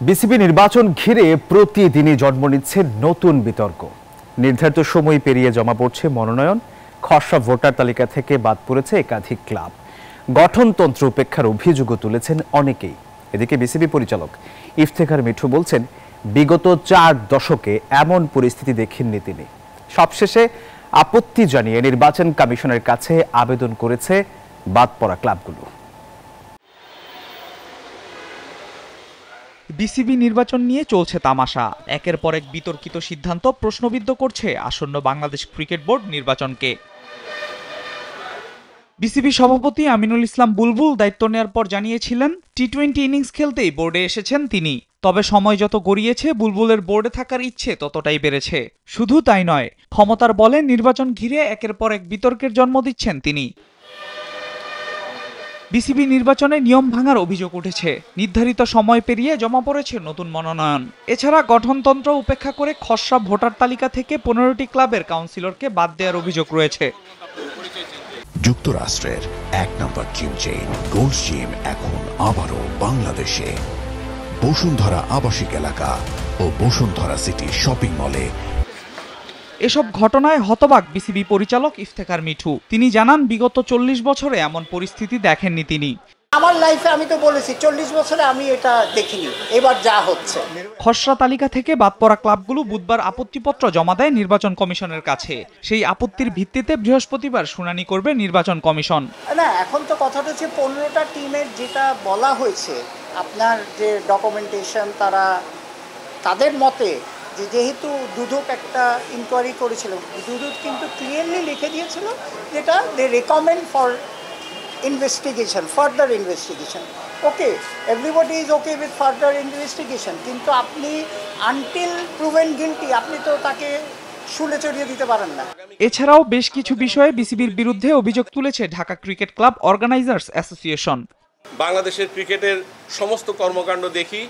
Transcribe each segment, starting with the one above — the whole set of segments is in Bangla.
বিসিবি নির্বাচন ঘিরে প্রতিদিনই জন্ম নিচ্ছে নতুন বিতর্ক। নির্ধারিত সময় পেরিয়ে জমা পড়ছে মনোনয়ন, খসড়া ভোটার তালিকা থেকে বাদ পড়েছে একাধিক ক্লাব, গঠনতন্ত্র উপেক্ষার অভিযোগও তুলেছেন অনেকেই। এদিকে বিসিবি পরিচালক ইফতেখার মিঠু বলছেন, বিগত 4 দশকে এমন পরিস্থিতি দেখেননি তিনি। সবশেষে আপত্তি জানিয়ে নির্বাচন কমিশনের কাছে আবেদন করেছে বাদ পড়া ক্লাবগুলো। বিসিবি নির্বাচন নিয়ে চলছে তামাশা। একের পর এক বিতর্কিত সিদ্ধান্ত প্রশ্নবিদ্ধ করছে আসন্ন বাংলাদেশ ক্রিকেট বোর্ড নির্বাচনকে। বিসিবি সভাপতি আমিনুল ইসলাম বুলবুল দায়িত্ব নেওয়ার পর জানিয়েছিলেন, টি-20 ইনিংস খেলতেই বোর্ডে এসেছেন তিনি। তবে সময় যত গড়িয়েছে বুলবুলের বোর্ডে থাকার ইচ্ছে ততটাই বেড়েছে। শুধু তাই নয়, ক্ষমতার বলে নির্বাচন ঘিরে একের পর এক বিতর্কের জন্ম দিচ্ছেন তিনি। বিসিবি নির্বাচনে নিয়ম ভাঙার অভিযোগ উঠেছে, নির্ধারিত সময় পেরিয়ে জমা পড়েছে নতুন মনোনয়ন। এছাড়া গঠনতন্ত্র উপেক্ষা করে খসড়া ভোটার তালিকা থেকে 15টি ক্লাবের কাউন্সিলরকে বাদ দেওয়ার অভিযোগ রয়েছে। যুক্তরাষ্ট্রের 1 নম্বর জিম চেইন গোল্ড জিম এখন আবারও বাংলাদেশে। বসুন্ধরা আবাসিক এলাকা ও বসুন্ধরা সিটি শপিং মলে। এসব ঘটনায় হতবাক বিসিবি পরিচালক ইফতেখার মিঠু। তিনি জানান, বিগত 40 বছরে এমন পরিস্থিতি দেখেননি তিনি। আমার লাইফে আমি তো বলেছি 40 বছরে আমি এটা দেখিনি, এবার যা হচ্ছে। খসড়া তালিকা থেকে বাদ পড়া ক্লাবগুলো বুধবার আপত্তিপত্র জমা দেয় নির্বাচন কমিশনের কাছে। সেই আপত্তির ভিত্তিতে বৃহস্পতিবার শুনানি করবে নির্বাচন কমিশন। না, এখন তো কথাটা হচ্ছে 15টা টিমের যেটা বলা হয়েছে, আপনার যে ডকুমেন্টেশন, তাদের মতে যেহেতু দুদক একটা ইনকোয়ারি করেছিল, দুদক কিন্তু ক্লিয়ারলি লিখে দিয়েছিল যেটা they recommend for investigation, further investigation. Okay, everybody is okay with further investigation, কিন্তু আপনি আনটিল প্রুভেন গিল্টি আপনি তো তাকে শুলে চড়িয়ে দিতে পারেন না। এছাড়াও বেশ কিছু বিষয়ে বিসিবির বিরুদ্ধে অভিযোগ তুলেছে Dhaka cricket club organisers association. বাংলাদেশের ক্রিকেটের সমস্ত কর্মকাণ্ড দেখি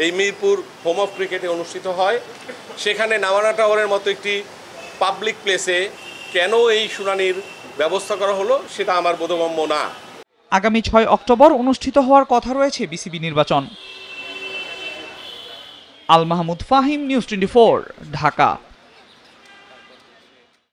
এই মিরপুর হোম অফ ক্রিকেটে অনুষ্ঠিত হয়। সেখানে নাওয়ানা টাওয়ারের মতো একটি পাবলিক প্লেসে কেন এই শুনানির ব্যবস্থা করা হলো সেটা আমার বোধগম্য না। আগামী 6 অক্টোবর অনুষ্ঠিত হওয়ার কথা রয়েছে বিসিবি নির্বাচন। আল মাহমুদ ফাহিম, নিউজ 24, ঢাকা।